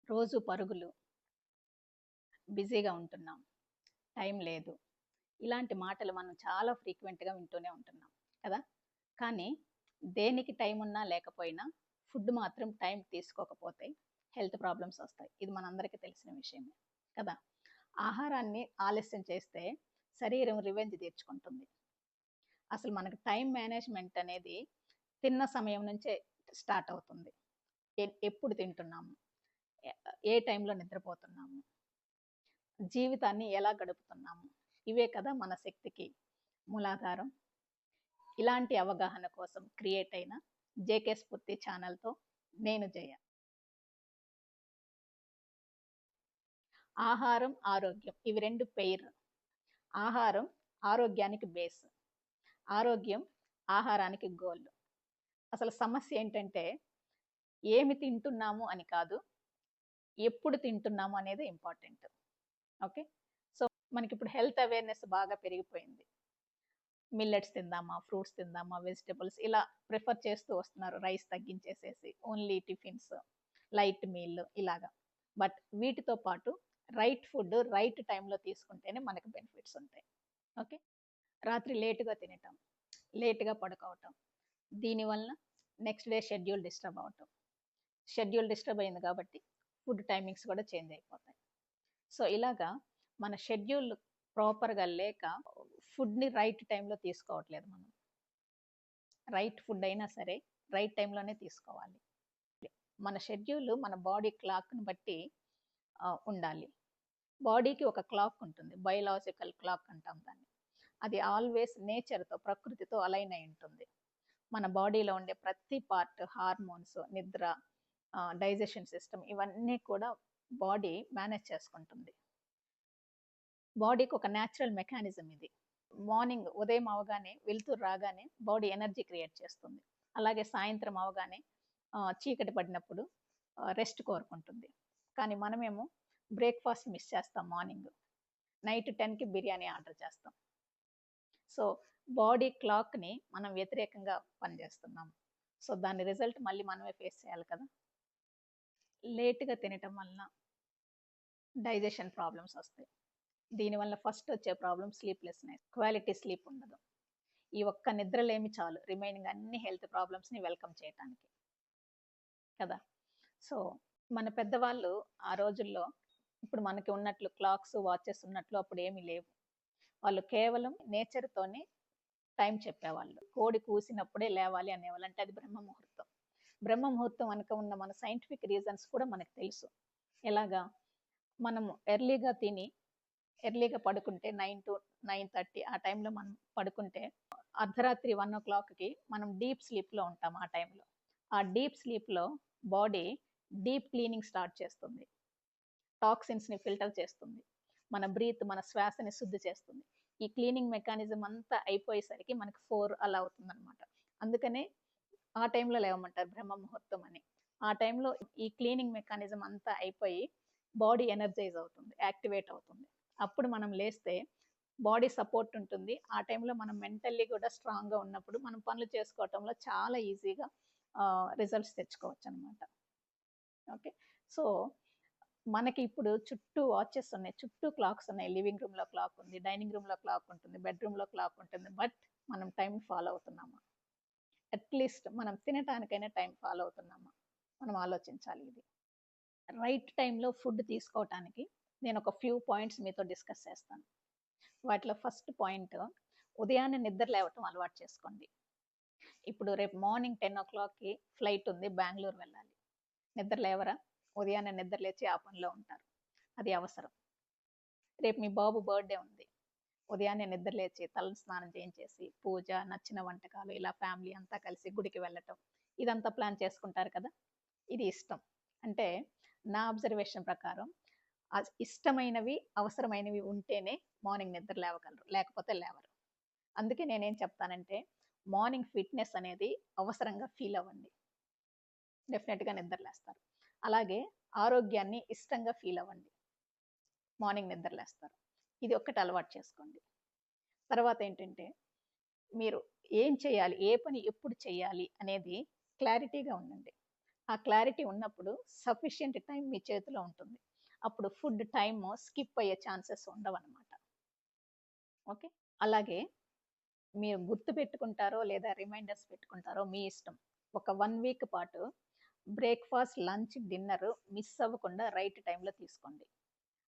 రోజు పరుగులు, బిజీగా ఉంటున్నాం, టైం లేదు. ఇలాంటి మాటలు మనం చాలా ఫ్రీక్వెంట్‌గా వింటూనే ఉంటున్నాం కదా! కానీ దేనికి టైం ఉన్నా లేకపోయినా ఫుడ్ మాత్రం టైం తీసుకోకపోతే హెల్త్ ప్రాబ్లమ్స్ వస్తాయి. ఇది మనందరికీ తెలిసిన విషయమే కదా! ఆహారాన్ని ఆలస్యం చేస్తే శరీరం రివెంజ్ తీర్చుకుంటుంది. అసలు మనకు టైం మేనేజ్‌మెంట్ అనేది తిన్న సమయం నుంచే స్టార్ట్ అవుతుంది. ఎప్పుడు తింటున్నాము? ఎ ఏ టైంలో నిద్రపోతున్నాము? జీవితాన్ని ఎలా గడుపుతున్నాము? ఇవే కదా మన శక్తికి మూలాధారం. ఇలాంటి అవగాహన కోసం క్రియేట్ అయిన జేకే స్ఫూర్తి ఛానల్‌తో నేను జయ. ఆహారం, ఆరోగ్యం ఇవి 2 పెయిర్. ఆహారం ఆరోగ్యానికి బేస్. ఆరోగ్యం ఆహారానికి గోల్. అసలు సమస్య ఏంటంటే ఏమి తింటున్నాము అని కాదు, ఎప్పుడు తింటున్నాము అనేది ఇంపార్టెంట్. ఓకే. సో మనకిప్పుడు హెల్త్ అవేర్‌నెస్ బాగా పెరిగిపోయింది. మిల్లెట్స్ తిందామా, ఫ్రూట్స్ తిందామా, వెజిటబుల్స్ ఇలా ప్రిఫర్ చేస్తూ వస్తున్నారు. రైస్ తగ్గించేసేసి ఓన్లీ టిఫిన్స్, లైట్ మీల్ ఇలాగా. బట్ వీటితో పాటు రైట్ ఫుడ్ రైట్ టైంలో తీసుకుంటేనే మనకు బెనిఫిట్స్ ఉంటాయి. ఓకే. రాత్రి లేట్‌గా తినటం, లేట్‌గా పడుకోవటం. దీనివలన నెక్స్ట్ డే షెడ్యూల్ డిస్టర్బ్ అవ్వటం. షెడ్యూల్ డిస్టర్బ్ అయింది కాబట్టి ఫుడ్ టైమింగ్స్ కూడా చేంజ్ అయిపోతాయి. సో ఇలాగా మన షెడ్యూల్ ప్రాపర్‌గా లేక ఫుడ్‌ని రైట్ టైంలో తీసుకోవట్లేదు మనం. రైట్ ఫుడ్ అయినా సరే రైట్ టైంలోనే తీసుకోవాలి. మన షెడ్యూల్ మన బాడీ క్లాక్‌ని బట్టి ఉండాలి. బాడీకి ఒక క్లాక్ ఉంటుంది. బయోలాజికల్ క్లాక్ అంటాం దాన్ని. అది ఆల్వేస్ నేచర్‌తో, ప్రకృతితో అలైన్ అయి ఉంటుంది. మన బాడీలో ఉండే ప్రతి పార్ట్, హార్మోన్స్, నిద్ర, డైజెషన్ సిస్టమ్ ఇవన్నీ కూడా బాడీ మేనేజ్ చేసుకుంటుంది. బాడీకి ఒక న్యాచురల్ మెకానిజం ఇది. మార్నింగ్ ఉదయం అవగానే, వెలుతురు రాగానే బాడీ ఎనర్జీ క్రియేట్ చేస్తుంది. అలాగే సాయంత్రం అవగానే చీకటి పడినప్పుడు రెస్ట్ కోరుకుంటుంది. కానీ మనమేమో బ్రేక్‌ఫాస్ట్ మిస్ చేస్తాం మార్నింగ్. నైట్ 10కి బిర్యానీ ఆర్డర్ చేస్తాం. సో బాడీ క్లాక్‌ని మనం వ్యతిరేకంగా పనిచేస్తున్నాం. సో దాని రిజల్ట్ మళ్ళీ మనమే ఫేస్ చేయాలి కదా! లేట్‌గా తినటం వలన డైజెషన్ ప్రాబ్లమ్స్ వస్తాయి. దీనివల్ల ఫస్ట్ వచ్చే ప్రాబ్లమ్ స్లీప్‌లెస్‌నెస్. క్వాలిటీ స్లీప్ ఉండదు. ఈ ఒక్క నిద్రలేమి చాలు రిమైనింగ్ అన్ని హెల్త్ ప్రాబ్లమ్స్‌ని వెల్కమ్ చేయటానికి. కదా! సో మన పెద్దవాళ్ళు ఆ రోజుల్లో ఇప్పుడు మనకి ఉన్నట్లు క్లాక్స్, వాచెస్ ఉన్నట్లు అప్పుడు ఏమీ లేవు. వాళ్ళు కేవలం నేచర్‌తోనే టైం చెప్పేవాళ్ళు. కోడి కూసినప్పుడే లేవాలి అనేవాళ్ళు. అంటే అది బ్రహ్మ ముహూర్తం. బ్రహ్మ ముహూర్తం వెనక ఉన్న మన సైంటిఫిక్ రీజన్స్ కూడా మనకు తెలుసు. ఎలాగా? మనము ఎర్లీగా తిని, ఎర్లీగా పడుకుంటే 9-9:30 ఆ టైంలో మనం పడుకుంటే అర్ధరాత్రి 1:00కి మనం డీప్ స్లీప్‌లో ఉంటాం ఆ టైంలో. ఆ డీప్ స్లీప్‌లో బాడీ డీప్ క్లీనింగ్ స్టార్ట్ చేస్తుంది. టాక్సిన్స్‌ని ఫిల్టర్ చేస్తుంది. మన శ్వాసని శుద్ధి చేస్తుంది. ఈ క్లీనింగ్ మెకానిజం అంతా అయిపోయేసరికి మనకి 4 అలా అవుతుందన్నమాట. అందుకనే ఆ టైంలో లేవమంటారు బ్రహ్మ ముహూర్తం అని. ఆ టైంలో ఈ క్లీనింగ్ మెకానిజం అంతా అయిపోయి బాడీ ఎనర్జైజ్ అవుతుంది. యాక్టివేట్ అవుతుంది. అప్పుడు మనం లేస్తే బాడీ సపోర్ట్ ఉంటుంది. ఆ టైంలో మనం మెంటల్లీ కూడా స్ట్రాంగ్‌గా ఉన్నప్పుడు మనం పనులు చేసుకోవటంలో చాలా ఈజీగా రిజల్ట్స్ తెచ్చుకోవచ్చనమాట. ఓకే. సో మనకి ఇప్పుడు చుట్టూ వాచెస్ ఉన్నాయి. చుట్టూ క్లాక్స్ ఉన్నాయి. లివింగ్ రూమ్‌లో క్లాక్ ఉంది. డైనింగ్ రూమ్‌లో క్లాక్ ఉంటుంది. బెడ్‌రూమ్‌లో క్లాక్ ఉంటుంది. బట్ మనం టైం ఫాలో అవుతున్నామా? అట్‌లీస్ట్ మనం తినటానికైనా టైం ఫాలో అవుతున్నామా? మనం ఆలోచించాలి ఇది. రైట్ టైంలో ఫుడ్ తీసుకోవటానికి నేను ఒక ఫ్యూ పాయింట్స్ మీతో డిస్కస్ చేస్తాను. వాటిలో ఫస్ట్ పాయింట్ ఉదయాన్నే నిద్ర లేవటం అలవాటు చేసుకోండి. ఇప్పుడు రేపు మార్నింగ్ 10:00కి ఫ్లైట్ ఉంది. బెంగుళూరు వెళ్ళాలి. నిద్ర లేవరా? ఉదయాన్నే నిద్ర లేచి ఆ పనిలో ఉంటారు. అది అవసరం. రేపు మీ బాబు బర్త్‌డే ఉంది. ఉదయాన్నే నిద్ర లేచి తల స్నానం చేయించేసి, పూజ, నచ్చిన వంటకాలు ఇలా ఫ్యామిలీ అంతా కలిసి గుడికి వెళ్ళటం. ఇదంతా ప్లాన్ చేసుకుంటారు కదా! ఇది ఇష్టం. అంటే నా అబ్జర్వేషన్ ప్రకారం ఇష్టమైనవి, అవసరమైనవి ఉంటేనే మార్నింగ్ నిద్ర లేవగలరు. లేకపోతే లేవరు. అందుకే నేనేం చెప్తానంటే మార్నింగ్ ఫిట్‌నెస్ అనేది అవసరంగా ఫీల్ అవ్వండి. డెఫినిట్‌గా నిద్రలేస్తారు. అలాగే ఆరోగ్యాన్ని ఇష్టంగా ఫీల్ అవ్వండి. మార్నింగ్ నిద్రలేస్తారు. ఇది ఒక్కటి అలవాటు చేసుకోండి. తర్వాత ఏంటంటే మీరు ఏం చేయాలి? ఏ పని ఎప్పుడు చేయాలి? అనేది క్లారిటీగా ఉండండి. ఆ క్లారిటీ ఉన్నప్పుడు సఫిషియంట్ టైం మీ చేతిలో ఉంటుంది. అప్పుడు ఫుడ్ టైమ్ స్కిప్ అయ్యే ఛాన్సెస్ ఉండవన్నమాట. ఓకే. అలాగే మీరు గుర్తు పెట్టుకుంటారో లేదా రిమైండర్స్ పెట్టుకుంటారో మీ ఇష్టం. ఒక 1 వీక్ పాటు బ్రేక్‌ఫాస్ట్, లంచ్, డిన్నర్ మిస్ అవ్వకుండా రైట్ టైమ్‌లో తీసుకోండి.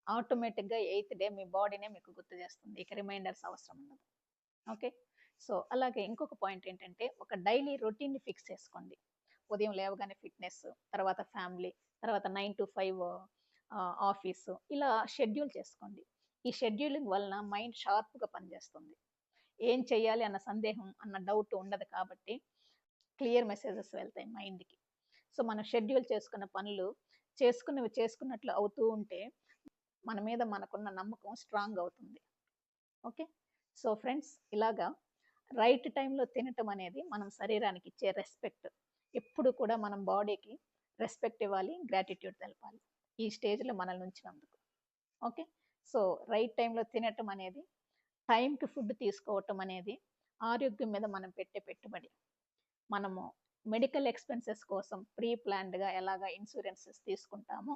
ఆటోమేటిక్‌గా ఎయిత్ డే మీ బాడీనే మీకు గుర్తు చేస్తుంది. ఇక రిమైండర్స్ అవసరం ఉండదు. ఓకే. సో, అలాగే ఇంకొక పాయింట్ ఏంటంటే ఒక డైలీ రొటీన్‌ని ఫిక్స్ చేసుకోండి. ఉదయం లేవగానే ఫిట్‌నెస్, తర్వాత ఫ్యామిలీ, తర్వాత 9-5 ఆఫీసు ఇలా షెడ్యూల్ చేసుకోండి. ఈ షెడ్యూలింగ్ వలన మైండ్ షార్ప్‌గా పనిచేస్తుంది. ఏం చేయాలి అన్న సందేహం, అన్న డౌట్ ఉండదు కాబట్టి క్లియర్ మెసేజెస్ వెళ్తాయి మైండ్‌కి. సో, మనం షెడ్యూల్ చేసుకున్న పనులు చేసుకున్నవి చేసుకున్నట్లు అవుతూ ఉంటే మన మీద మనకున్న నమ్మకం స్ట్రాంగ్ అవుతుంది. ఓకే. సో ఫ్రెండ్స్, ఇలాగా రైట్ టైంలో తినటం అనేది మనం శరీరానికి ఇచ్చే రెస్పెక్ట్. ఎప్పుడు కూడా మనం బాడీకి రెస్పెక్ట్ ఇవ్వాలి, గ్రాటిట్యూడ్ తెలపాలి ఈ స్టేజ్లో మనల్ని ఉంచినందుకు. ఓకే. సో రైట్ టైంలో తినటం అనేది, టైంకి ఫుడ్ తీసుకోవటం అనేది ఆరోగ్యం మీద మనం పెట్టే పెట్టుబడి. మనము మెడికల్ ఎక్స్పెన్సెస్ కోసం ప్రీ ప్లాన్డ్గా ఎలాగా ఇన్సూరెన్సెస్ తీసుకుంటామో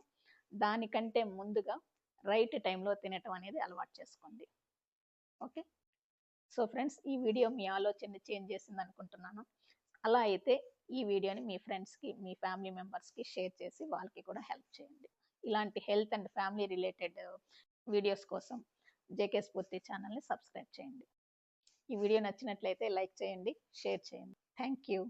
దానికంటే ముందుగా రైట్ టైంలో తినటం అనేది అలవాటు చేసుకోండి. ఓకే. సో ఫ్రెండ్స్, ఈ వీడియో మీ ఆలోచనని చేంజ్ చేసింది అనుకుంటున్నాను. అలా అయితే ఈ వీడియోని మీ ఫ్రెండ్స్‌కి, మీ ఫ్యామిలీ మెంబర్స్‌కి షేర్ చేసి వాళ్ళకి కూడా హెల్ప్ చేయండి. ఇలాంటి health and family related videos కోసం జేకే స్ఫూర్తి ఛానల్‌ని సబ్స్క్రైబ్ చేయండి. ఈ వీడియో నచ్చినట్లయితే లైక్ చేయండి, షేర్ చేయండి. Thank you.